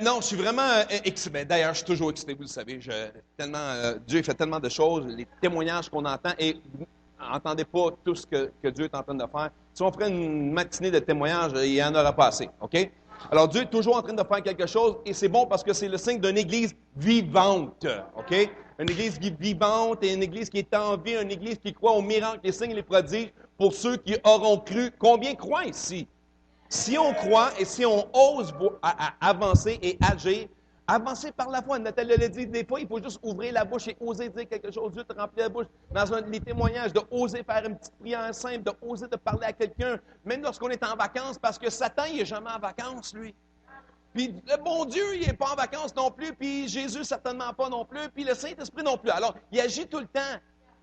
Non, je suis vraiment excité. D'ailleurs, je suis toujours excité, vous le savez. Dieu fait tellement de choses, les témoignages qu'on entend, et vous n'entendez pas tout ce que Dieu est en train de faire. Si on ferait une matinée de témoignages, il n'y en aura pas assez. OK? Alors, Dieu est toujours en train de faire quelque chose, et c'est bon parce que c'est le signe d'une église vivante. OK? Une église vivante et une église qui est en vie, une église qui croit aux miracles, les signes et les prodiges pour ceux qui auront cru. Combien croient ici? Si on croit et si on ose avancer et agir, avancer par la foi. Nathalie l'a dit, des fois, il faut juste ouvrir la bouche et oser dire quelque chose. Dieu te remplit la bouche. Les témoignages, de oser faire une petite prière simple, de oser de parler à quelqu'un, même lorsqu'on est en vacances, parce que Satan, il n'est jamais en vacances, lui. Puis le bon Dieu, il n'est pas en vacances non plus, puis Jésus, certainement pas non plus, puis le Saint-Esprit non plus. Alors, il agit tout le temps,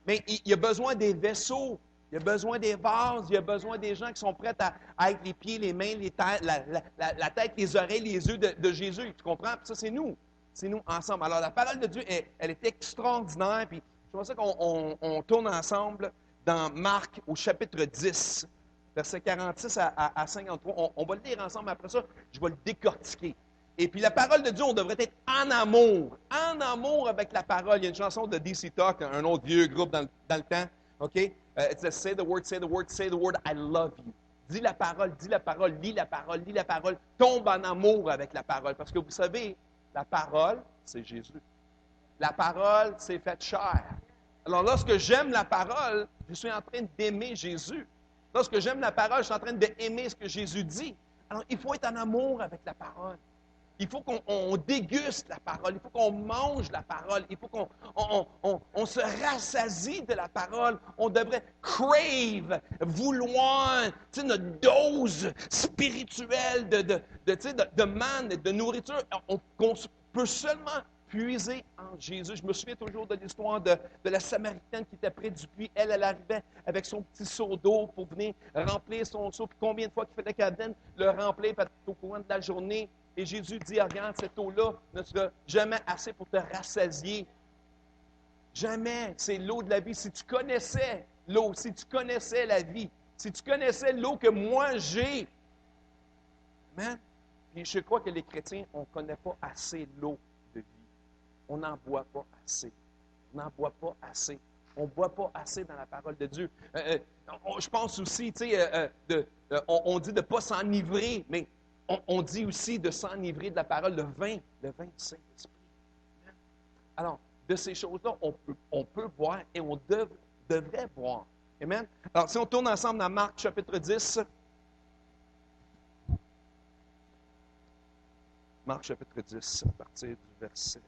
mais il a besoin des vaisseaux. Il a besoin des vases, il a besoin des gens qui sont prêts à être les pieds, les mains, la tête, les oreilles, les yeux de Jésus. Tu comprends? Puis ça, c'est nous. C'est nous ensemble. Alors, la parole de Dieu, elle est extraordinaire. Puis, je pense qu'on tourne ensemble dans Marc au chapitre 10, versets 46 à 53. On va le lire ensemble. Après ça, je vais le décortiquer. Et puis, la parole de Dieu, on devrait être en amour avec la parole. Il y a une chanson de DC Talk, un autre vieux groupe dans le temps. OK? It says, say the word, say the word, say the word, I love you. Dis la parole, lis la parole, lis la parole. Tombe en amour avec la parole. Parce que vous savez, la parole, c'est Jésus. La parole, c'est fait chair. Alors, lorsque j'aime la parole, je suis en train d'aimer Jésus. Lorsque j'aime la parole, je suis en train d'aimer ce que Jésus dit. Alors, il faut être en amour avec la parole. Il faut qu'on déguste la parole. Il faut qu'on mange la parole. Il faut qu'on se rassasie de la parole. On devrait crave, vouloir, notre dose spirituelle de manne, de nourriture. Qu'on peut seulement puiser en Jésus. Je me souviens toujours de l'histoire de la Samaritaine qui était près du puits. Elle arrivait avec son petit seau d'eau pour venir remplir son seau. Puis combien de fois qu'il fallait qu'elle vienne le remplir au courant de la journée. Et Jésus dit, regarde, cette eau-là ne sera jamais assez pour te rassasier. Jamais. C'est l'eau de la vie. Si tu connaissais l'eau, si tu connaissais la vie, si tu connaissais l'eau que moi j'ai, amen. Puis je crois que les chrétiens, on ne connaît pas assez l'eau de vie. On n'en boit pas assez. On n'en boit pas assez. On ne boit pas assez dans la parole de Dieu. Je pense aussi, tu sais, on dit de ne pas s'enivrer, mais on dit aussi de s'enivrer de la parole, le vin du Saint-Esprit. Alors, de ces choses-là, on peut boire et on devrait boire. Amen? Alors, si on tourne ensemble dans Marc, chapitre 10. Marc, chapitre 10, à partir du verset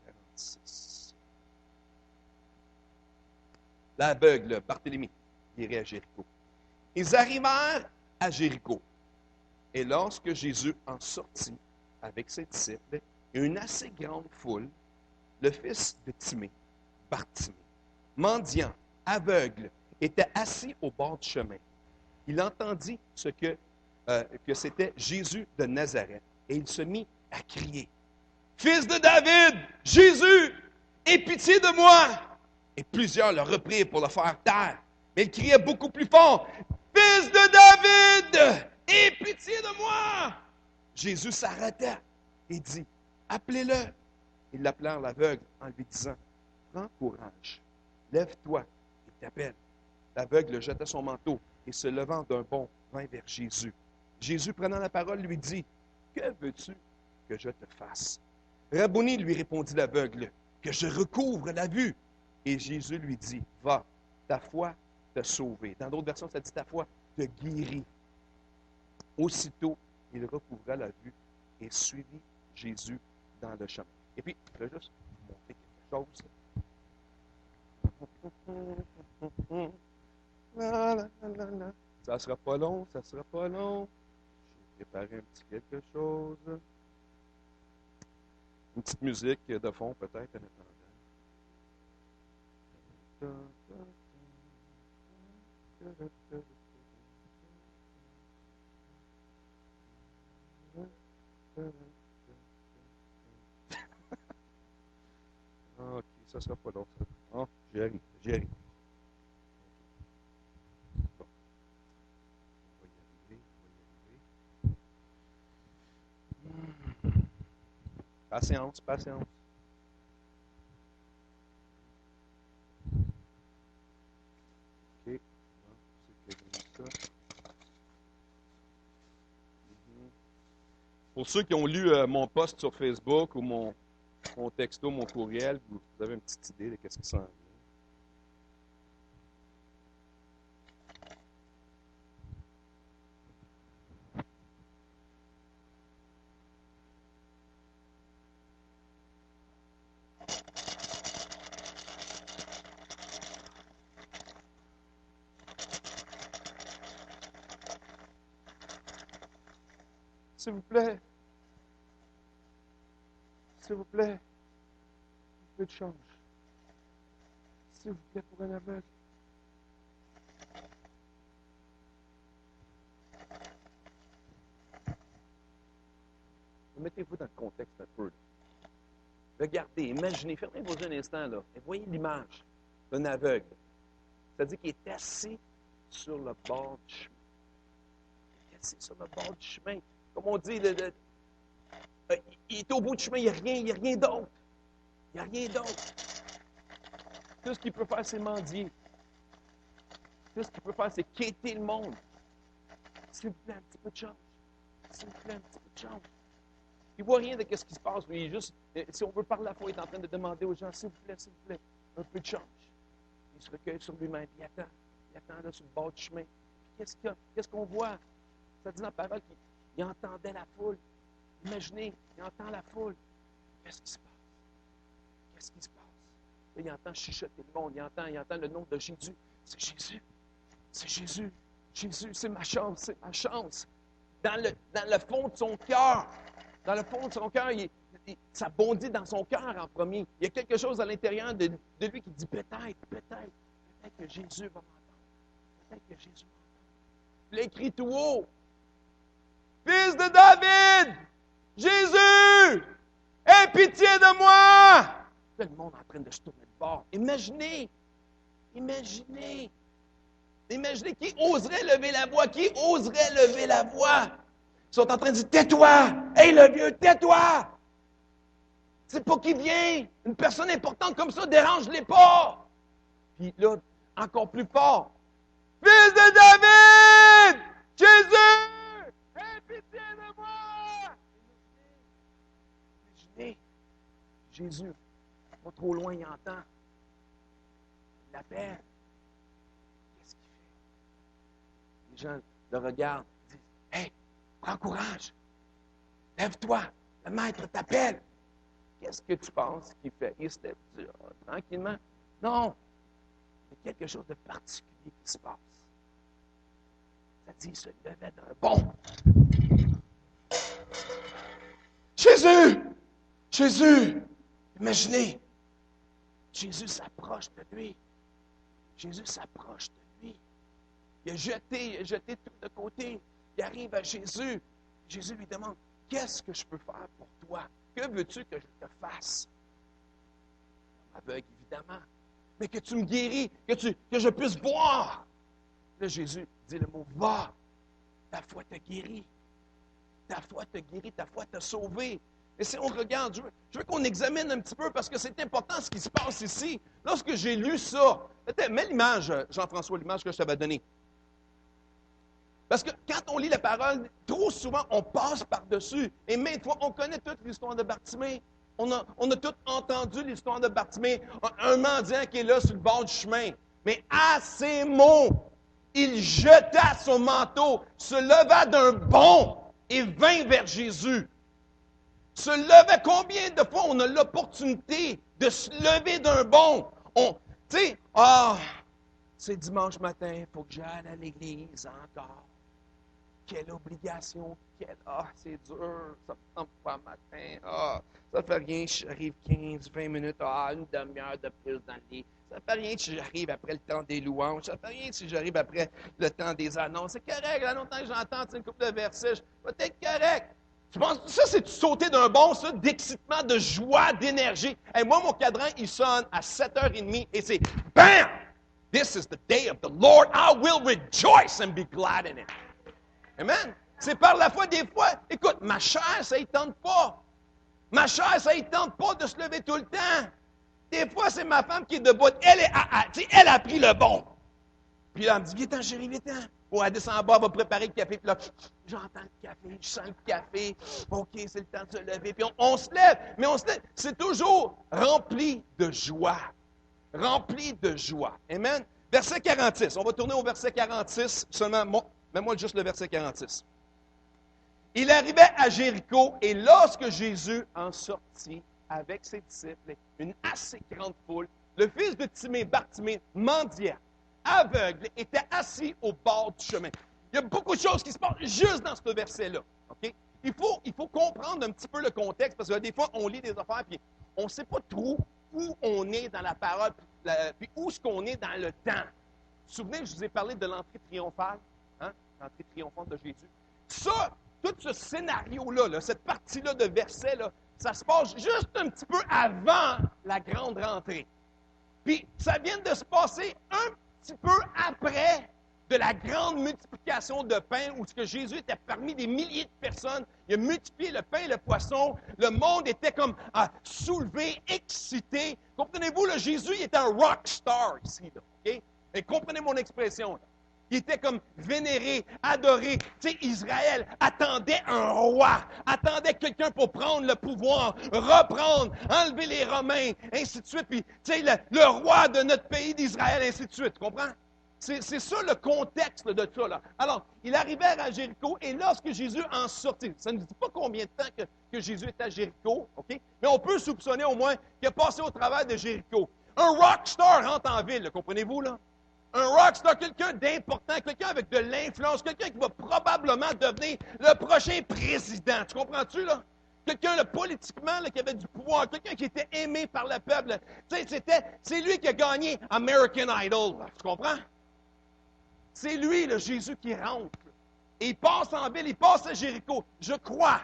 46. L'aveugle, Barthélemy, irait à Jéricho. Ils arrivèrent à Jéricho. Et lorsque Jésus en sortit avec ses disciples et une assez grande foule, le fils de Timée, Bartimée, mendiant, aveugle, était assis au bord du chemin. Il entendit que c'était Jésus de Nazareth et il se mit à crier, « Fils de David, Jésus, aie pitié de moi! » Et plusieurs le reprirent pour le faire taire. Mais il criait beaucoup plus fort, « Fils de David! Aie pitié de moi! » Jésus s'arrêta et dit, « Appelez-le. » Ils l'appelèrent l'aveugle en lui disant, « Prends courage, lève-toi, il t'appelle. » L'aveugle jeta son manteau et se levant d'un bond, vint vers Jésus. Jésus, prenant la parole, lui dit, « Que veux-tu que je te fasse? » Rabboni, lui répondit l'aveugle, « Que je recouvre la vue. » Et Jésus lui dit, « Va, ta foi t'a sauvé. » Dans d'autres versions, ça dit, « Ta foi te guérit. » Aussitôt, il recouvra la vue et suivit Jésus dans le chemin. Et puis, je vais juste vous montrer quelque chose. Ça sera pas long, ça sera pas long. J'ai préparé un petit quelque chose. Une petite musique de fond, peut-être, en attendant. OK, ça sera pas long, ça. Oh, j'y arrive. Bon. On va y arriver. Patience, patience. OK. C'est que j'ai mis ça. Pour ceux qui ont lu mon post sur Facebook ou mon texto, mon courriel, vous avez une petite idée de ce qui s'en vient. S'il vous plaît. S'il vous plaît. Un peu de change. S'il vous plaît, pour un aveugle. Mettez-vous dans le contexte un peu. Regardez, imaginez, fermez vos yeux un instant, là, et voyez l'image d'un aveugle. C'est-à-dire qu'il est assis sur le bord du chemin. Il est assis sur le bord du chemin. Comme on dit, il est au bout du chemin, il n'y a rien d'autre. Il n'y a rien d'autre. Tout ce qu'il peut faire, c'est mendier. Tout ce qu'il peut faire, c'est quitter le monde. S'il vous plaît, un petit peu de change. S'il vous plaît, un petit peu de change. Il ne voit rien de ce qui se passe. Lui, il est juste, si on veut parler la foi, il est en train de demander aux gens, s'il vous plaît, un peu de change. Il se recueille sur lui-même, il attend là sur le bord du chemin. Puis qu'est-ce qu'on voit? Ça dit dans la parole qu'il entendait la foule. Imaginez, il entend la foule. Qu'est-ce qui se passe? Qu'est-ce qui se passe? Là, il entend chuchoter le monde, il entend le nom de Jésus. C'est Jésus. C'est Jésus. Jésus, c'est ma chance, c'est ma chance. Dans le fond de son cœur, ça bondit dans son cœur en premier. Il y a quelque chose à l'intérieur de lui qui dit peut-être que Jésus va m'entendre. Peut-être que Jésus m'entendre. Puis là, il crie tout haut. Fils de David! Jésus! Aie pitié de moi! Là, le monde est en train de se tourner de bord. Imaginez qui oserait lever la voix. Qui oserait lever la voix? Ils sont en train de dire, tais-toi! Hey, le vieux, tais-toi! C'est pas qui vient. Une personne importante comme ça, dérange-les pas. Puis là, encore plus fort. Fils de David! Jésus! Aie pitié de moi! Imaginez. Jésus, pas trop loin, il entend. Il l'appelle. Qu'est-ce qu'il fait? Les gens le regardent, disent, hey, prends courage. Lève-toi. Le maître t'appelle. Qu'est-ce que tu penses qu'il fait? Il se lève tranquillement. Non. Il y a quelque chose de particulier qui se passe. Ça dit, il se levait d'un bond. Jésus! Jésus! Imaginez. Jésus s'approche de lui. Jésus s'approche de lui. Il a jeté tout de côté. Il arrive à Jésus. Jésus lui demande, qu'est-ce que je peux faire pour toi? Que veux-tu que je te fasse? Aveugle, évidemment. Mais que tu me guéris, que je puisse voir. Là, Jésus dit le mot, va. Ta foi te guérit. Ta foi te guérit, ta foi t'a sauvé. Et si on regarde, je veux qu'on examine un petit peu parce que c'est important ce qui se passe ici. Lorsque j'ai lu ça, mets l'image, Jean-François, l'image que je t'avais donnée. Parce que quand on lit la parole, trop souvent, on passe par-dessus. Et maintes fois, on connaît toute l'histoire de Bartimée. On a tous entendu l'histoire de Bartimée, un mendiant qui est là sur le bord du chemin. Mais à ces mots, il jeta son manteau, se leva d'un bond et vint vers Jésus. Se levait, combien de fois on a l'opportunité de se lever d'un bond? Tu sais, c'est dimanche matin, il faut que j'aille à l'église encore. Quelle obligation, c'est dur, ça me tente pas matin, ça fait rien, j'arrive 15, 20 minutes, une demi-heure de plus dans le lit. Ça fait rien si j'arrive après le temps des louanges, ça fait rien si j'arrive après le temps des annonces. C'est correct, là, longtemps que j'entends une couple de versets, je vais être correct. Tu penses, ça, c'est sauter d'un bond, ça, d'excitement, de joie, d'énergie. Et moi, mon cadran, il sonne à 7h30 et c'est BAM! This is the day of the Lord. I will rejoice and be glad in it. Amen. C'est par la foi, des fois, écoute, ma chair, ça ne tente pas. Ma chère, ça ne tente pas de se lever tout le temps. Des fois, c'est ma femme qui est debout. Elle a pris le bon. Puis là, elle me dit, viens-t'en, chérie, viens-t'en. Oh, elle descend en bas, elle va préparer le café. Puis là, j'entends le café, je sens le café. OK, c'est le temps de se lever. Puis on se lève. Mais on se lève. C'est toujours rempli de joie. Rempli de joie. Amen. Verset 46. On va tourner au verset 46 seulement. Bon, mets-moi juste le verset 46. Il arrivait à Jéricho et lorsque Jésus en sortit avec ses disciples, une assez grande foule, le fils de Timée, Bartimée, mendiant, aveugle, était assis au bord du chemin. Il y a beaucoup de choses qui se passent juste dans ce verset-là. Okay? Il faut comprendre un petit peu le contexte parce que des fois, on lit des affaires et on ne sait pas trop où on est dans la parole puis où est-ce qu'on est dans le temps. Vous vous souvenez que je vous ai parlé de l'entrée triomphale? Hein? L'entrée triomphante de Jésus. Ça, tout ce scénario-là, cette partie-là de verset, là, ça se passe juste un petit peu avant la grande rentrée. Puis, ça vient de se passer un petit peu après de la grande multiplication de pain, où ce que Jésus était parmi des milliers de personnes. Il a multiplié le pain et le poisson. Le monde était comme soulevé, excité. Comprenez-vous, là, Jésus il était un rock star ici. Là, okay? Et comprenez mon expression. Là. Il était comme vénéré, adoré. Tu sais, Israël attendait un roi, attendait quelqu'un pour prendre le pouvoir, reprendre, enlever les Romains, ainsi de suite. Puis, tu sais, le roi de notre pays d'Israël, ainsi de suite. Tu comprends? C'est ça le contexte de ça. Là. Alors, il arrivait à Jéricho et lorsque Jésus en sortit, ça ne dit pas combien de temps que Jésus était à Jéricho, OK? Mais on peut soupçonner au moins qu'il a passé au travers de Jéricho. Un rockstar rentre en ville, comprenez-vous, là? Un rockstar, quelqu'un d'important, quelqu'un avec de l'influence, quelqu'un qui va probablement devenir le prochain président. Tu comprends-tu, là? Quelqu'un, là, politiquement, là, qui avait du pouvoir, quelqu'un qui était aimé par le peuple. Tu sais, c'est lui qui a gagné American Idol. Là, tu comprends? C'est lui, le Jésus, qui rentre. Et il passe en ville, il passe à Jéricho. Je crois,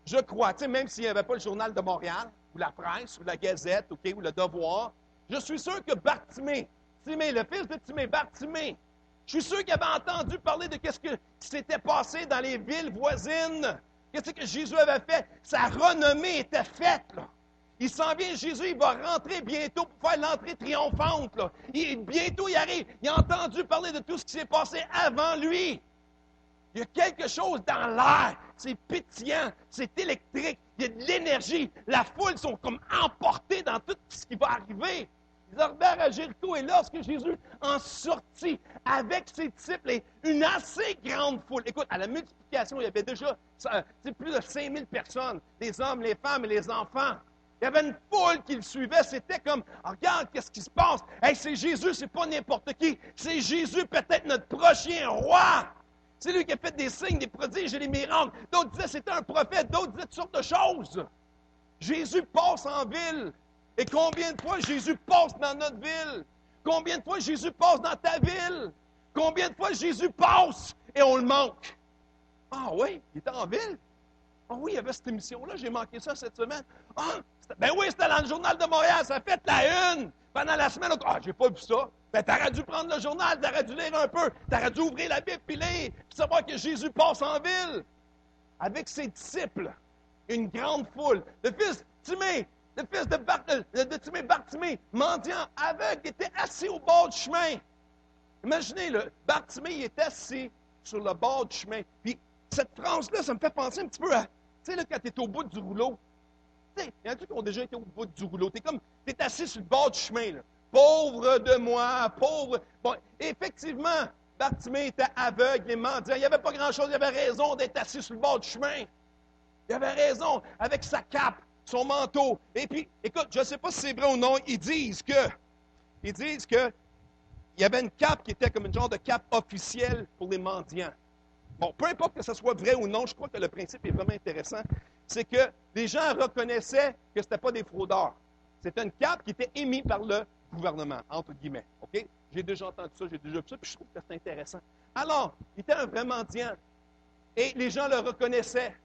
tu sais, même s'il n'y avait pas le Journal de Montréal, ou la Presse, ou la Gazette, OK, ou le Devoir, je suis sûr que Bartimée, le fils de Timée, Bartimée, je suis sûr qu'il avait entendu parler de ce qui s'était passé dans les villes voisines. Qu'est-ce que Jésus avait fait? Sa renommée était faite, là. Il s'en vient, Jésus, il va rentrer bientôt pour faire l'entrée triomphante. Là. Bientôt, il arrive. Il a entendu parler de tout ce qui s'est passé avant lui. Il y a quelque chose dans l'air. C'est pétillant, c'est électrique, il y a de l'énergie. La foule sont comme emportées dans tout ce qui va arriver. Ils arrivèrent à Jéricho et lorsque Jésus en sortit avec ses disciples et une assez grande foule. Écoute, à la multiplication, il y avait déjà plus de 5000 personnes, les hommes, les femmes et les enfants. Il y avait une foule qui le suivait. C'était comme, regarde, qu'est-ce qui se passe? Hey, c'est Jésus, c'est pas n'importe qui. C'est Jésus, peut-être notre prochain roi. C'est lui qui a fait des signes, des prodiges et des miracles. D'autres disaient c'était un prophète, d'autres disaient toutes sortes de choses. Jésus passe en ville. Et combien de fois Jésus passe dans notre ville? Combien de fois Jésus passe dans ta ville? Combien de fois Jésus passe et on le manque? Ah oui, il était en ville. Ah oui, il y avait cette émission-là, j'ai manqué ça cette semaine. Ah, ben oui, c'était dans le Journal de Montréal, ça a fait la une pendant la semaine. Ah, j'ai pas vu ça. Ben, t'aurais dû prendre le journal, t'aurais dû lire un peu, t'aurais dû ouvrir la Bible puis lire, puis savoir que Jésus passe en ville avec ses disciples, une grande foule. Le fils Timée, le fils de Timée, Bartimée, mendiant, aveugle, était assis au bord du chemin. Imaginez, Bartimée, il est assis sur le bord du chemin. Puis, cette phrase-là, ça me fait penser un petit peu à, tu sais, là, quand tu es au bout du rouleau. Tu sais, il y en a qui ont déjà été au bout du rouleau. Tu es comme, tu es assis sur le bord du chemin, là. Pauvre de moi, pauvre. Bon, effectivement, Bartimée était aveugle et mendiant. Il n'y avait pas grand-chose. Il avait raison d'être assis sur le bord du chemin. Il avait raison avec sa cape, son manteau. Et puis, écoute, je ne sais pas si c'est vrai ou non, ils disent que il y avait une cape qui était comme une genre de cape officielle pour les mendiants. Bon, peu importe que ce soit vrai ou non, je crois que le principe est vraiment intéressant. C'est que les gens reconnaissaient que ce n'était pas des fraudeurs. C'était une cape qui était émise par le gouvernement, entre guillemets. OK? J'ai déjà entendu ça, j'ai déjà vu ça, puis je trouve que c'est intéressant. Alors, il était un vrai mendiant. Et les gens le reconnaissaient.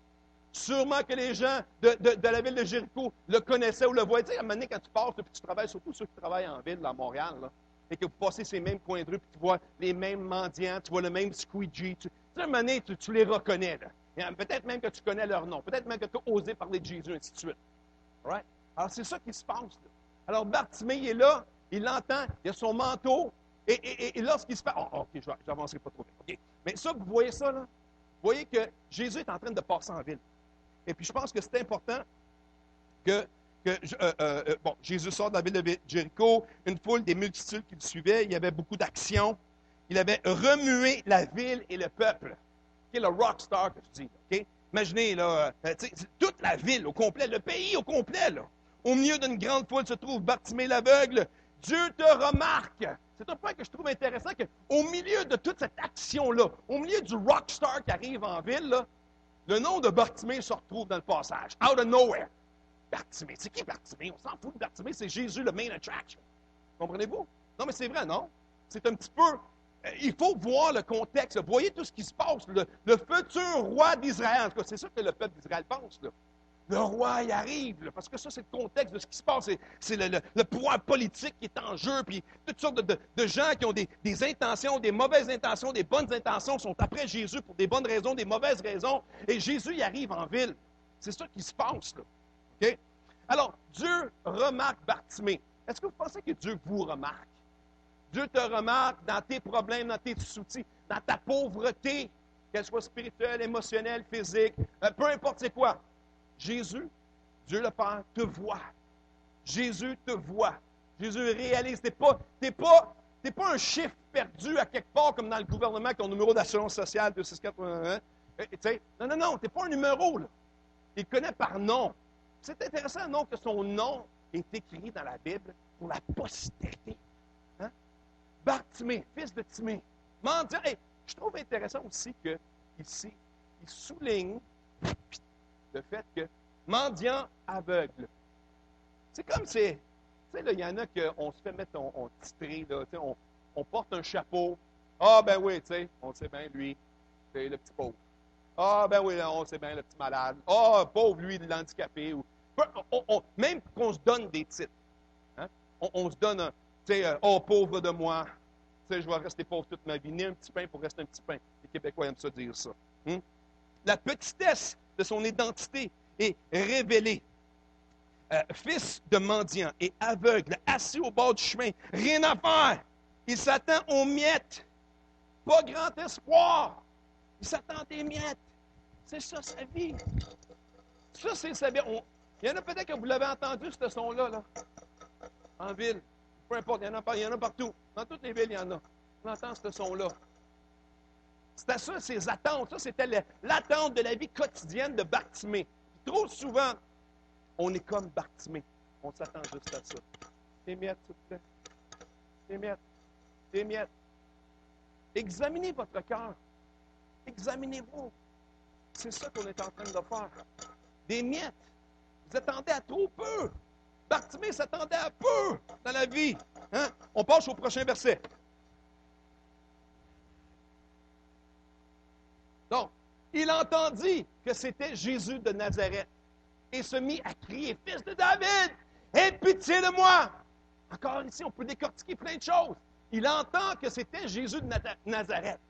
Sûrement que les gens de la ville de Jéricho le connaissaient ou le voyaient. Tu sais, à un moment donné, quand tu passes, puis tu travailles, surtout ceux qui travaillent en ville, là, à Montréal, là, et que vous passez ces mêmes coins de rue, puis tu vois les mêmes mendiants, tu vois le même squeegee. Tu sais, à un moment donné, tu les reconnais. Là. Peut-être même que tu connais leur nom. Peut-être même que tu as osé parler de Jésus, ainsi de suite. Right? Alors, c'est ça qui se passe. Là. Alors, Bartimée, il est là, il l'entend, il a son manteau, et lorsqu'il se passe... Oh, OK, je n'avancerai pas trop vite. OK. Mais ça, vous voyez ça, là? Vous voyez que Jésus est en train de passer en ville. Et puis, je pense que c'est important que Jésus sort de la ville de Jéricho, une foule, des multitudes qui le suivaient, il y avait beaucoup d'actions. Il avait remué la ville et le peuple. Okay, le rockstar que je dis. Okay? Imaginez, là, toute la ville au complet, le pays au complet, là. Au milieu d'une grande foule se trouve Bartimée l'aveugle. Dieu te remarque. C'est un point que je trouve intéressant, qu'au milieu de toute cette action-là, au milieu du rockstar qui arrive en ville, là, le nom de Bartimée se retrouve dans le passage. Out of nowhere. Bartimée. C'est qui Bartimée? On s'en fout de Bartimée, c'est Jésus, le main attraction. Comprenez-vous? Non, mais c'est vrai, non? C'est un petit peu... il faut voir le contexte. Vous voyez tout ce qui se passe. Le futur roi d'Israël. En tout cas, c'est ça que le peuple d'Israël pense. Là. Le roi, il arrive. Là, parce que ça, c'est le contexte de ce qui se passe. C'est le pouvoir politique qui est en jeu. Puis toutes sortes de gens qui ont des intentions, des mauvaises intentions, des bonnes intentions, sont après Jésus pour des bonnes raisons, des mauvaises raisons. Et Jésus, il arrive en ville. C'est ça qui se passe. Là. Okay? Alors, Dieu remarque Bartimée. Est-ce que vous pensez que Dieu vous remarque? Dieu te remarque dans tes problèmes, dans tes soucis, dans ta pauvreté, qu'elle soit spirituelle, émotionnelle, physique, peu importe c'est quoi. Jésus, Dieu le Père, te voit. Jésus te voit. Jésus réalise. Tu n'es pas un chiffre perdu à quelque part comme dans le gouvernement qui a un numéro d'assurance sociale 2681. Non, tu n'es pas un numéro. Là. Il connaît par nom. C'est intéressant, non, que son nom est écrit dans la Bible pour la postérité. Hein? Bartimée, fils de Timée. Mendiant. Hey, je trouve intéressant aussi que ici, il souligne le fait que mendiant aveugle. C'est comme si, tu sais, il y en a qu'on se fait mettre on titré, là, on porte un chapeau. Ah, ben oui, tu sais, on le sait bien, lui, c'est le petit pauvre. Ah, ben oui, on le sait bien, le petit malade. Ah, pauvre, lui, l'handicapé. Même qu'on se donne des titres. Hein? On se donne, tu sais, oh, pauvre de moi. Tu sais, je vais rester pauvre toute ma vie. Ni un petit pain pour rester un petit pain. Les Québécois aiment ça dire ça. La petitesse de son identité est révélée. Fils de mendiant et aveugle, assis au bord du chemin, rien à faire. Il s'attend aux miettes. Pas grand espoir. Il s'attend à des miettes. C'est ça sa vie. Ça, c'est sa vie. Il y en a peut-être que vous l'avez entendu, ce son-là, là, en ville. Peu importe, il y en a partout. Dans toutes les villes, il y en a. On entend ce son-là. C'était ça, ses attentes. Ça, c'était l'attente de la vie quotidienne de Bartimée. Trop souvent, on est comme Bartimée. On s'attend juste à ça. Des miettes, s'il vous plaît. Des miettes. Des miettes. Examinez votre cœur. Examinez-vous. C'est ça qu'on est en train de faire. Des miettes. Vous attendez à trop peu. Bartimée s'attendait à peu dans la vie. Hein? On passe au prochain verset. Donc, il entendit que c'était Jésus de Nazareth et se mit à crier, « Fils de David, aie pitié de moi! » Encore ici, on peut décortiquer plein de choses. Il entend que c'était Jésus de Nazareth.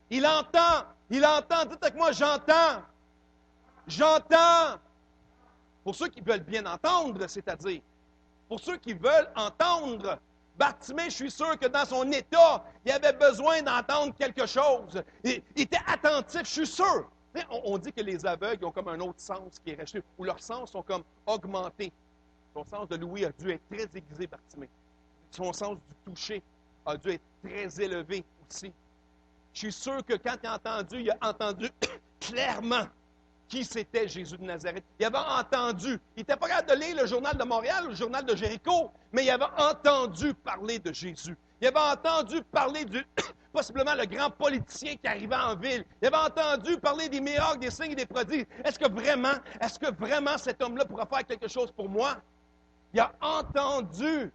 Il entend, dites avec moi, j'entends. J'entends. Pour ceux qui veulent bien entendre, c'est-à-dire, pour ceux qui veulent entendre, Bartimée, je suis sûr que dans son état, il avait besoin d'entendre quelque chose. Il était attentif, je suis sûr. On dit que les aveugles ont comme un autre sens qui est resté, ou leurs sens sont comme augmentés. Son sens de l'ouïe a dû être très aiguisé, Bartimée. Son sens du toucher a dû être très élevé aussi. Je suis sûr que quand il a entendu clairement qui c'était Jésus de Nazareth. Il avait entendu. Il n'était pas capable de lire le journal de Montréal ou le journal de Jéricho, mais il avait entendu parler de Jésus. Il avait entendu parler du possiblement le grand politicien qui arrivait en ville. Il avait entendu parler des miracles, des signes et des prodiges. Est-ce que vraiment cet homme-là pourra faire quelque chose pour moi? Il a entendu.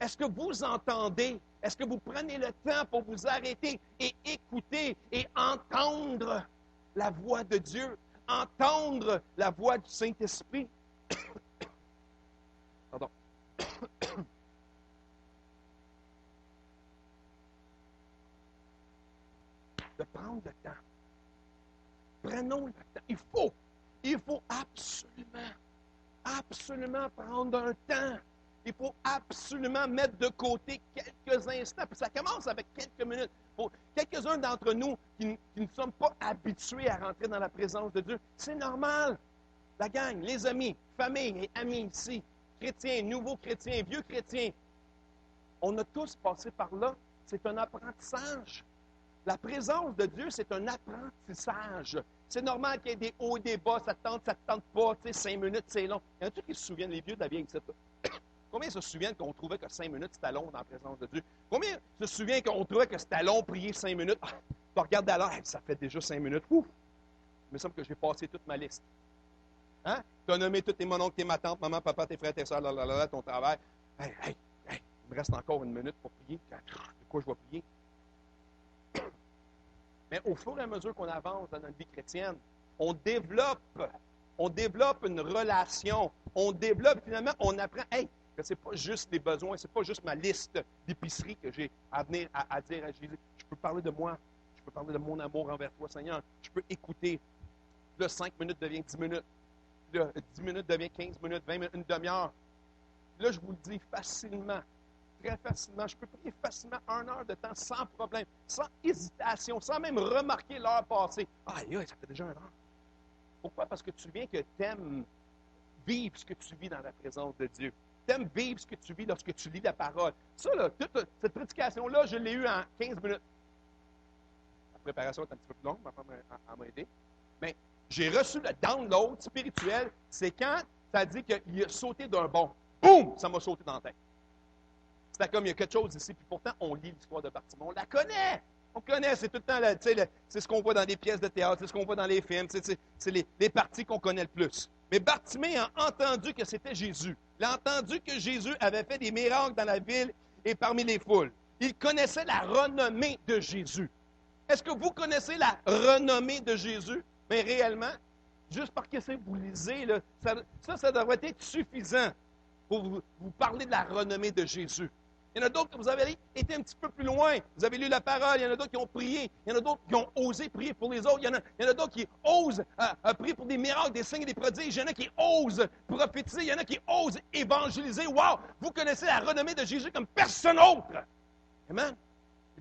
Est-ce que vous entendez? Est-ce que vous prenez le temps pour vous arrêter et écouter et entendre la voix de Dieu, entendre la voix du Saint-Esprit? Pardon. De prendre le temps Prenons le temps. Il faut absolument prendre un temps. Il faut absolument mettre de côté quelques instants. Puis ça commence avec quelques minutes. Pour quelques-uns d'entre nous qui ne sommes pas habitués à rentrer dans la présence de Dieu, c'est normal. La gang, les amis, famille et amis ici, chrétiens, nouveaux chrétiens, vieux chrétiens, on a tous passé par là. C'est un apprentissage. La présence de Dieu, c'est un apprentissage. C'est normal qu'il y ait des hauts et des bas, ça te tente pas, tu sais, 5 minutes, c'est long. Il y en a tous qui se souviennent, les vieux de la vieille, etc. Combien se souviennent qu'on trouvait que 5 minutes, c'était long dans la présence de Dieu? Combien se souviennent qu'on trouvait que c'était long prier 5 minutes? Ah, tu regardes à l'heure, ça fait déjà 5 minutes. Ouf! Il me semble que j'ai passé toute ma liste. Hein? Tu as nommé tous tes mononcles, tes ma tante, maman, papa, tes frères, tes soeurs, ton travail. Hey, il me reste encore une minute pour prier. De quoi je vais prier? Mais au fur et à mesure qu'on avance dans notre vie chrétienne, on développe une relation. On développe, finalement, on apprend, que ce n'est pas juste des besoins, ce n'est pas juste ma liste d'épicerie que j'ai à venir à dire à Jésus. Je peux parler de moi, je peux parler de mon amour envers toi, Seigneur. Je peux écouter. Là, 5 minutes devient 10 minutes. Là, 10 minutes devient 15 minutes, 20 minutes, une demi-heure. Là, je vous le dis facilement, très facilement. Je peux prier facilement 1 heure de temps sans problème, sans hésitation, sans même remarquer l'heure passée. Ça fait déjà 1 heure. Pourquoi? Parce que tu viens que tu aimes vivre ce que tu vis dans la présence de Dieu. Tu aimes vivre ce que tu vis lorsque tu lis la parole. Ça, là, toute cette prédication-là, je l'ai eue en 15 minutes. La préparation est un petit peu plus longue, ma femme m'a aidé. Mais j'ai reçu le download spirituel, c'est quand ça dit qu'il a sauté d'un bond. Boum! Ça m'a sauté dans la tête. C'était comme il y a quelque chose ici, puis pourtant, on lit l'histoire de Bartimée. On la connaît! On connaît, c'est tout le temps, c'est ce qu'on voit dans les pièces de théâtre, c'est ce qu'on voit dans les films, c'est les parties qu'on connaît le plus. Mais Bartimée a entendu que c'était Jésus. Il a entendu que Jésus avait fait des miracles dans la ville et parmi les foules. Il connaissait la renommée de Jésus. Est-ce que vous connaissez la renommée de Jésus? Mais réellement, juste parce que vous lisez, là, ça devrait être suffisant pour vous parler de la renommée de Jésus. Il y en a d'autres que vous avez été un petit peu plus loin. Vous avez lu la parole. Il y en a d'autres qui ont prié. Il y en a d'autres qui ont osé prier pour les autres. Il y en a d'autres qui osent prier pour des miracles, des signes et des prodiges. Il y en a qui osent prophétiser. Il y en a qui osent évangéliser. Wow! Vous connaissez la renommée de Jésus comme personne autre. Amen?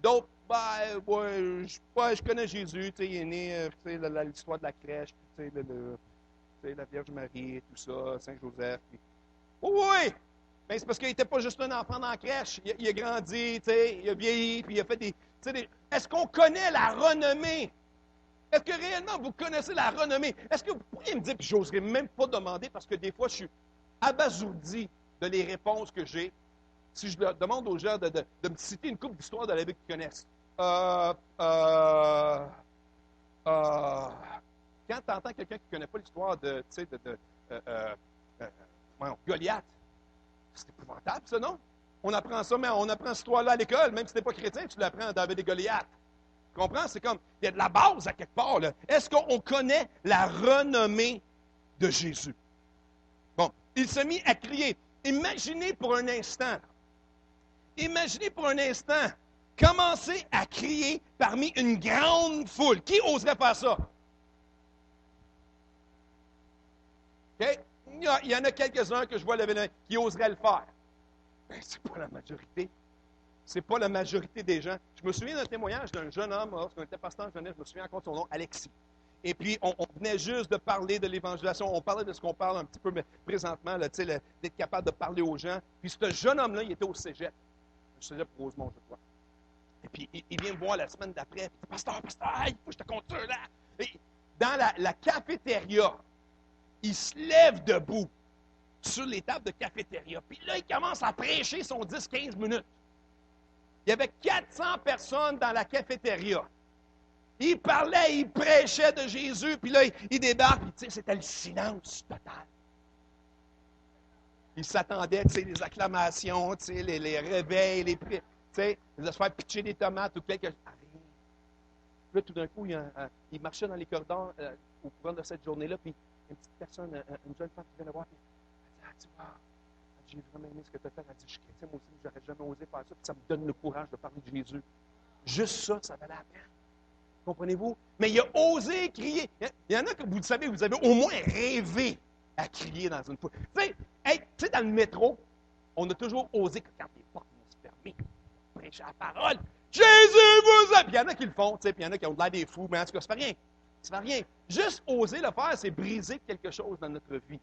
D'autres, je connais Jésus. Il est né, l'histoire de la crèche, la Vierge Marie, et tout ça, Saint Joseph. Puis, oui! Ben, c'est parce qu'il n'était pas juste un enfant dans la crèche. Il a grandi, il a vieilli, puis il a fait des... Est-ce qu'on connaît la renommée? Est-ce que réellement vous connaissez la renommée? Est-ce que vous pourriez me dire, puis je n'oserais même pas demander, parce que des fois, je suis abasourdi de les réponses que j'ai. Si je demande aux gens de me citer une couple d'histoires de la Bible qu'ils connaissent. Quand tu entends quelqu'un qui ne connaît pas l'histoire de Goliath, c'est épouvantable, ça, non? On apprend ça, mais on apprend cette histoire-là à l'école. Même si tu n'es pas chrétien, tu l'apprends à David et Goliath. Tu comprends? C'est comme, il y a de la base à quelque part, là. Est-ce qu'on connaît la renommée de Jésus? Bon, il se mit à crier. Imaginez pour un instant, commencer à crier parmi une grande foule. Qui oserait faire ça? OK? Il y en a quelques-uns que je vois lever qui oseraient le faire. Mais ce n'est pas la majorité. Ce n'est pas la majorité des gens. Je me souviens d'un témoignage d'un jeune homme, lorsqu'on était pasteur en jeunesse, je me souviens encore de son nom, Alexis. Et puis, on venait juste de parler de l'évangélisation. On parlait de ce qu'on parle un petit peu présentement, d'être capable de parler aux gens. Puis ce jeune homme-là, il était au cégep. Le cégep Rosemont, je crois. Et puis, il vient me voir la semaine d'après. Puis, pasteur, il faut que je te compte ça, là. Et dans la cafétéria, il se lève debout sur les tables de cafétéria. Puis là, il commence à prêcher son 10-15 minutes. Il y avait 400 personnes dans la cafétéria. Il parlait, il prêchait de Jésus, puis là, il débarque, puis c'était le silence total. Il s'attendait, les acclamations, les réveils, les prix, de se faire pitcher des tomates ou quelque chose. Là, tout d'un coup, il marchait dans les corridors au courant de cette journée-là, puis une petite personne, une jeune femme qui vient le voir, puis elle dit, j'ai vraiment aimé ce que tu as fait. Elle dit, je suis chrétien, moi aussi, je n'aurais jamais osé faire ça, puis ça me donne le courage de parler de Jésus. Juste ça, ça valait la peine. Comprenez-vous? Mais il a osé crier. Il y en a que vous le savez, vous avez au moins rêvé à crier dans une foule. Tu sais, dans le métro, on a toujours osé que quand les portes vont se fermer, prêcher la parole. Jésus vous a... Puis il y en a qui le font, tu sais, puis il y en a qui ont l'air des fous, mais en tout cas, ça fait rien. Ça fait rien. Juste oser le faire, c'est briser quelque chose dans notre vie.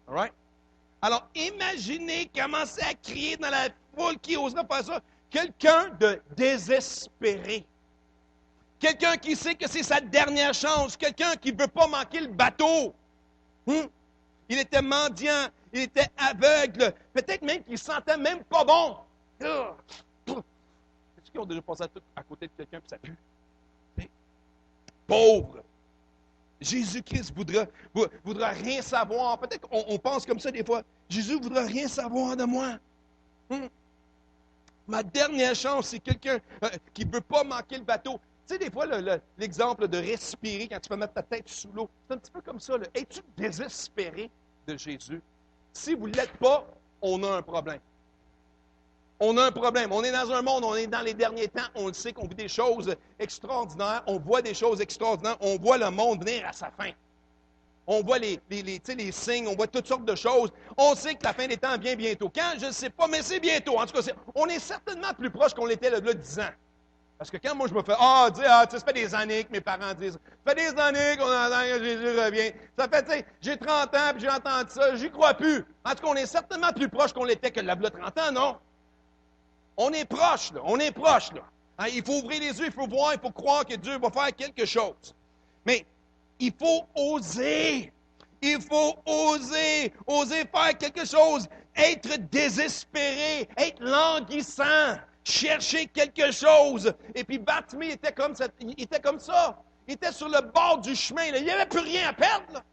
All right? Alors, imaginez commencer à crier dans la foule qui oserait faire ça. Quelqu'un de désespéré. Quelqu'un qui sait que c'est sa dernière chance. Quelqu'un qui ne veut pas manquer le bateau. Il était mendiant. Il était aveugle. Peut-être même qu'il ne se sentait même pas bon. Est-ce qu'ils ont déjà passé à côté de quelqu'un et ça pue? Pauvre. Jésus-Christ voudra rien savoir. Peut-être qu'on pense comme ça des fois. Jésus ne voudra rien savoir de moi. Ma dernière chance, c'est quelqu'un qui ne veut pas manquer le bateau. Tu sais, des fois, l'exemple de respirer quand tu peux mettre ta tête sous l'eau, c'est un petit peu comme ça. Es-tu désespéré de Jésus? Si vous ne l'êtes pas, on a un problème. On a un problème. On est dans un monde, on est dans les derniers temps, on le sait qu'on vit des choses extraordinaires, on voit des choses extraordinaires, on voit le monde venir à sa fin. On voit les signes, on voit toutes sortes de choses. On sait que la fin des temps vient bientôt. Quand? Je ne sais pas, mais c'est bientôt. En tout cas, on est certainement plus proche qu'on l'était là 10 ans. Parce que quand moi je me fais, ça fait des années que mes parents disent, ça fait des années qu'on entend que Jésus revient. Ça fait, tu sais, j'ai 30 ans puis j'ai entendu ça, j'y crois plus. En tout cas, on est certainement plus proche qu'on l'était que là 30 ans, non? On est proche, là. On est proche, là. Hein, il faut ouvrir les yeux, il faut voir, il faut croire que Dieu va faire quelque chose. Mais il faut oser. Il faut oser. Oser faire quelque chose. Être désespéré. Être languissant. Chercher quelque chose. Et puis Bartimée était comme ça. Il était sur le bord du chemin. Là. Il n'y avait plus rien à perdre. Là.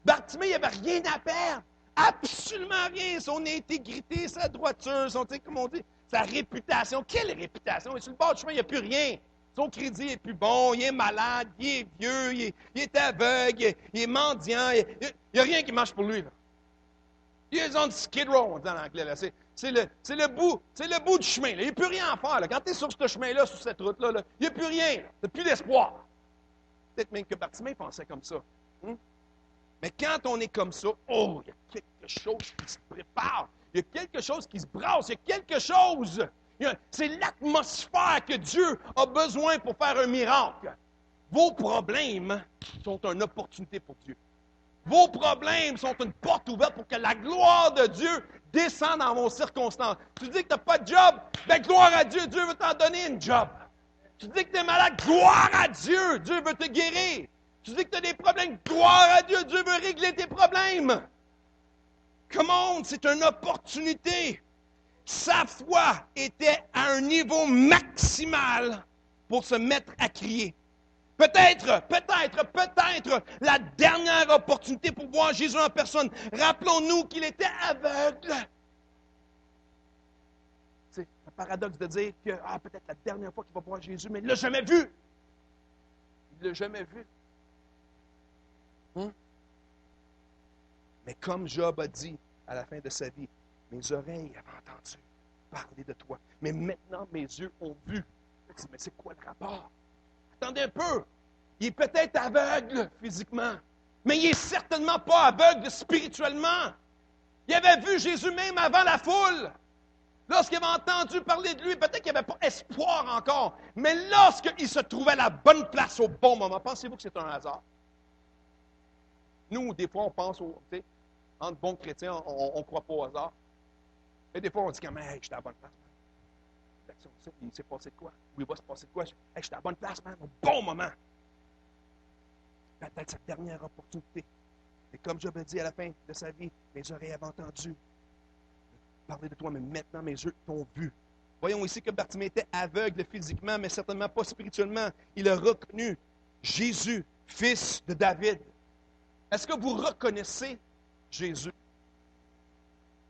Bartimée, il n'y avait rien à perdre. Absolument rien. Son intégrité, sa droiture, comme on dit, sa réputation. Quelle réputation? Il est sur le bord du chemin, il n'y a plus rien. Son crédit est plus bon, il est malade, il est vieux, il est aveugle, il est mendiant. Il n'y a rien qui marche pour lui. Là. Il est on skid row, on dit en anglais. Là. C'est le bout du chemin. Là. Il n'y a plus rien à faire. Là. Quand tu es sur ce chemin-là, sur cette route-là, là, il n'y a plus rien. Il n'y a plus d'espoir. Peut-être même que Bartimée pensait comme ça. Mais quand on est comme ça, il y a quelque chose qui se prépare. Il y a quelque chose qui se brasse. Il y a quelque chose. C'est l'atmosphère que Dieu a besoin pour faire un miracle. Vos problèmes sont une opportunité pour Dieu. Vos problèmes sont une porte ouverte pour que la gloire de Dieu descende dans vos circonstances. Tu dis que tu n'as pas de job, bien gloire à Dieu, Dieu veut t'en donner une job. Tu dis que tu es malade, gloire à Dieu, Dieu veut te guérir. Tu dis que tu as des problèmes, gloire à Dieu, Dieu veut régler tes problèmes. Come on, c'est une opportunité. Sa foi était à un niveau maximal pour se mettre à crier. Peut-être la dernière opportunité pour voir Jésus en personne. Rappelons-nous qu'il était aveugle. C'est un paradoxe de dire que peut-être la dernière fois qu'il va voir Jésus, mais il ne l'a jamais vu. Il ne l'a jamais vu. Mais comme Job a dit à la fin de sa vie, mes oreilles avaient entendu parler de toi, mais maintenant mes yeux ont vu. Mais c'est quoi le rapport? Attendez un peu. Il est peut-être aveugle physiquement, mais il n'est certainement pas aveugle spirituellement. Il avait vu Jésus même avant la foule. Lorsqu'il avait entendu parler de lui, peut-être qu'il n'y avait pas espoir encore, mais lorsqu'il se trouvait à la bonne place au bon moment, pensez-vous que c'est un hasard? Nous, des fois, on pense, entre bons chrétiens, on ne croit pas au hasard. Et des fois, on dit quand même, hey, j'étais à la bonne place. Il s'est passé de quoi? Ou il va se passer de quoi? Hey, j'étais à la bonne place, man, au bon moment. Peut-être sa dernière opportunité. Et comme Job a dit à la fin de sa vie, mes oreilles avaient entendu parler de toi, mais maintenant mes yeux t'ont vu. Voyons ici que Bartimée était aveugle physiquement, mais certainement pas spirituellement. Il a reconnu Jésus, fils de David. Est-ce que vous reconnaissez Jésus?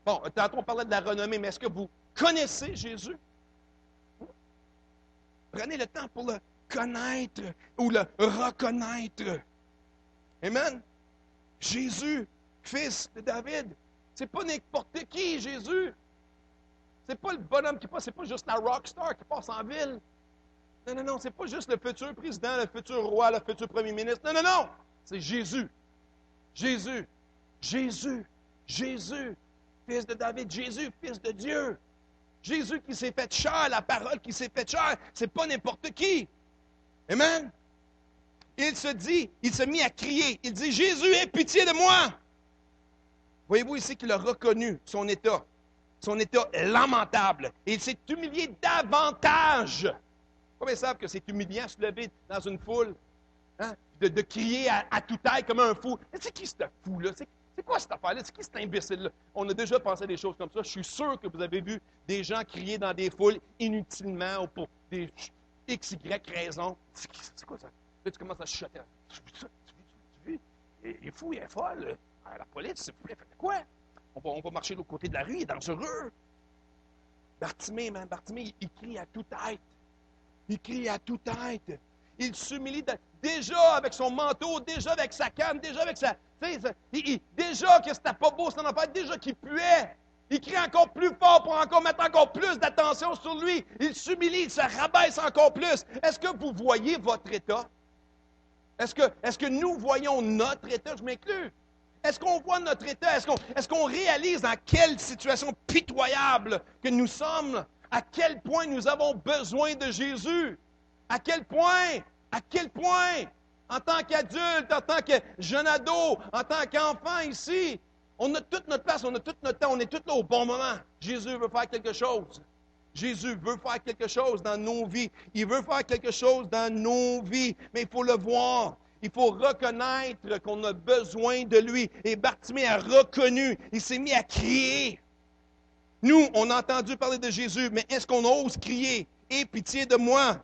Bon, tantôt on parlait de la renommée, mais est-ce que vous connaissez Jésus? Prenez le temps pour le connaître ou le reconnaître. Amen? Jésus, fils de David. C'est pas n'importe qui, Jésus. C'est pas le bonhomme qui passe, c'est pas juste la rockstar qui passe en ville. Non, non, non, c'est pas juste le futur président, le futur roi, le futur premier ministre. Non, non, non! C'est Jésus. Jésus. Jésus. Jésus. Fils de David. Jésus, fils de Dieu. Jésus qui s'est fait chair, la parole qui s'est fait chair. C'est pas n'importe qui. Amen? Il se mit à crier. Il dit, Jésus, aie pitié de moi. Voyez-vous ici qu'il a reconnu son état lamentable. Et il s'est humilié davantage. Combien savent que c'est humiliant se lever dans une foule, hein? De crier à toute taille comme un fou. Mais c'est qui ce fou-là? C'est quoi cette affaire-là? C'est qui cet imbécile-là? On a déjà pensé à des choses comme ça. Je suis sûr que vous avez vu des gens crier dans des foules inutilement ou pour des X, Y raisons. C'est quoi ça? Là, tu commences à chuchoter. Tu vis? Il est fou, il est folle. La police, s'il vous plaît, faites quoi? On va marcher de l'autre côté de la rue, il est dangereux. Bartimée, il crie à toute tête. Il crie à toute tête. Il s'humilie déjà avec son manteau, déjà avec sa canne, déjà avec sa... déjà que c'était pas beau son affaire, déjà qu'il puait. Il crie encore plus fort pour encore mettre encore plus d'attention sur lui. Il s'humilie, il se rabaisse encore plus. Est-ce que vous voyez votre état? Est-ce que nous voyons notre état? Je m'inclus. Est-ce qu'on voit notre état? Est-ce qu'on réalise dans quelle situation pitoyable que nous sommes? À quel point nous avons besoin de Jésus? À quel point? En tant qu'adulte, en tant que jeune ado, en tant qu'enfant ici, on a toute notre place, on a tout notre temps, on est tous là au bon moment. Jésus veut faire quelque chose. Jésus veut faire quelque chose dans nos vies. Il veut faire quelque chose dans nos vies, mais il faut le voir. Il faut reconnaître qu'on a besoin de lui. Et Bartimée a reconnu. Il s'est mis à crier. Nous, on a entendu parler de Jésus, mais est-ce qu'on ose crier? « Aie pitié de moi! »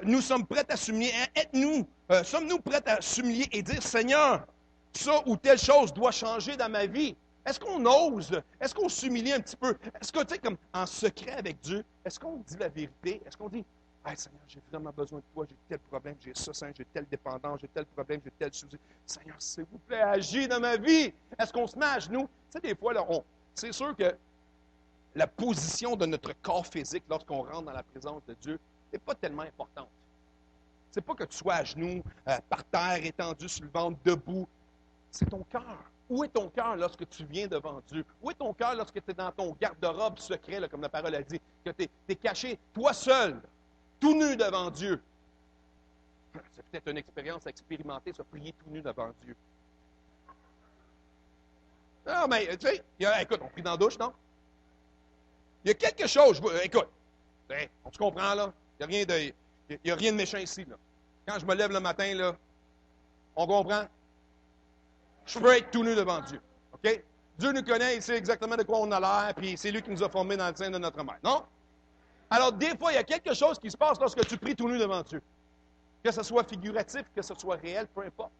Nous sommes prêts à s'humilier. Sommes-nous prêts à s'humilier et dire, « Seigneur, ça ou telle chose doit changer dans ma vie. » Est-ce qu'on ose? Est-ce qu'on s'humilie un petit peu? Est-ce que, tu sais, comme en secret avec Dieu, est-ce qu'on dit la vérité? Est-ce qu'on dit, « Hey, Seigneur, j'ai vraiment besoin de toi, j'ai tel problème, j'ai ça, Seigneur, j'ai telle dépendance, j'ai tel problème, j'ai tel souci. Seigneur, s'il vous plaît, agis dans ma vie. » Est-ce qu'on se met à genoux? Tu sais, des fois, là, c'est sûr que la position de notre corps physique lorsqu'on rentre dans la présence de Dieu n'est pas tellement importante. C'est pas que tu sois à genoux, par terre, étendu sur le ventre, debout. C'est ton cœur. Où est ton cœur lorsque tu viens devant Dieu? Où est ton cœur lorsque tu es dans ton garde-robe secret, là, comme la parole a dit, que tu es caché, toi seul, tout nu devant Dieu? C'est peut-être une expérience à expérimenter, ça, prier tout nu devant Dieu. Non, mais, tu sais, écoute, on prie dans la douche, non? Il y a quelque chose, écoute, on se comprend, là. Il n'y a rien de méchant ici, là. Quand je me lève le matin, là, on comprend? Je peux être tout nu devant Dieu. OK? Dieu nous connaît, il sait exactement de quoi on a l'air, puis c'est lui qui nous a formés dans le sein de notre mère. Non? Alors, des fois, il y a quelque chose qui se passe lorsque tu pries tout nu devant Dieu. Que ce soit figuratif, que ce soit réel, peu importe.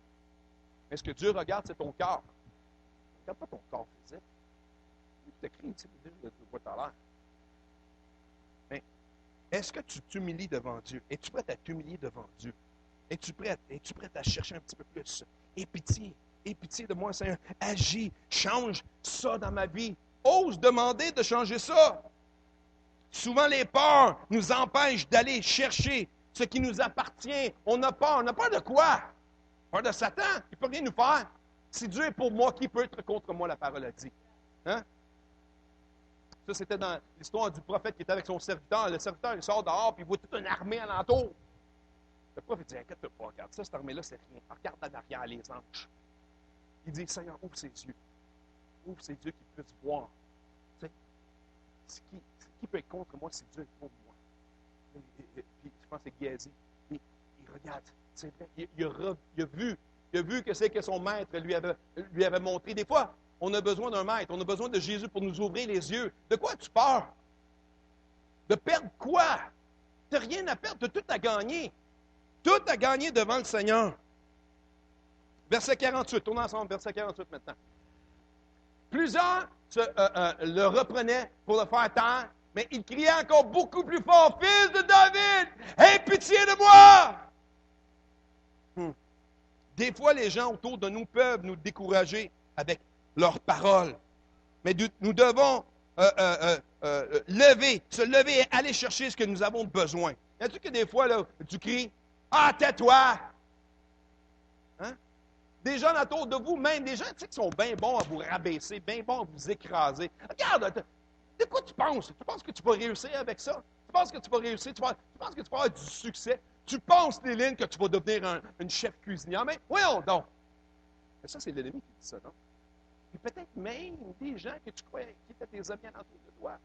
Mais ce que Dieu regarde, c'est ton cœur. Il ne regarde pas ton corps physique. Il te crie, tu sais, de quoi tu as l'air. Mais est-ce que tu t'humilies devant Dieu? Es-tu prêt à t'humilier devant Dieu? Es-tu prêt à chercher un petit peu plus? Aie pitié de moi, Seigneur. Agis, change ça dans ma vie. Ose demander de changer ça. Souvent, les peurs nous empêchent d'aller chercher ce qui nous appartient. On a peur. On a peur de quoi? Peur de Satan. Il ne peut rien nous faire. Si Dieu est pour moi, qui peut être contre moi, la parole a dit. Hein? Ça, c'était dans l'histoire du prophète qui était avec son serviteur. Le serviteur, il sort dehors, puis il voit toute une armée alentour. Le prophète dit, inquiète-toi pas, regarde, ça, cette armée-là, c'est rien. Regarde en arrière les anges. Il dit, Seigneur, ouvre ses yeux. Ouvre ses yeux qu'il puisse voir. Tu sais, qui peut être contre moi si Dieu est pour moi? Puis, je pense que c'est Géasi. Il regarde. C'est vrai. Il a vu que c'est que son maître lui avait montré. Des fois, on a besoin d'un maître. On a besoin de Jésus pour nous ouvrir les yeux. De quoi as-tu peur? De perdre quoi? Tu n'as rien à perdre. Tu as tout à gagner. Tout à gagner devant le Seigneur. Verset 48. Tournons ensemble. Verset 48 maintenant. Plusieurs le reprenaient pour le faire taire, mais il criait encore beaucoup plus fort, « Fils de David, aie pitié de moi! » Des fois, les gens autour de nous peuvent nous décourager avec leurs paroles. Mais nous devons lever, se lever et aller chercher ce que nous avons besoin. Y a-tu que des fois, là, tu cries, « Ah, tais-toi! » Hein? Des gens autour de vous, même des gens tu sais, qui sont bien bons à vous rabaisser, bien bons à vous écraser. Regarde, de quoi tu penses? Tu penses que tu vas réussir avec ça? Tu penses que tu vas réussir? Tu penses que tu vas avoir du succès? Tu penses, Léline, que tu vas devenir une chef cuisinière? Mais voyons donc! Mais ça, c'est l'ennemi qui dit ça, non? Puis peut-être même des gens que tu croyais qui étaient tes amis autour de toi.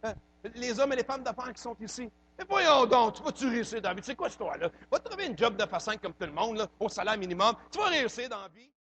Hein? Les hommes et les femmes d'affaires qui sont ici. Mais voyons donc, tu vas-tu réussir dans la vie? C'est quoi cette histoire-là? Va trouver une job de façon comme tout le monde, là, au salaire minimum. Tu vas réussir dans la vie.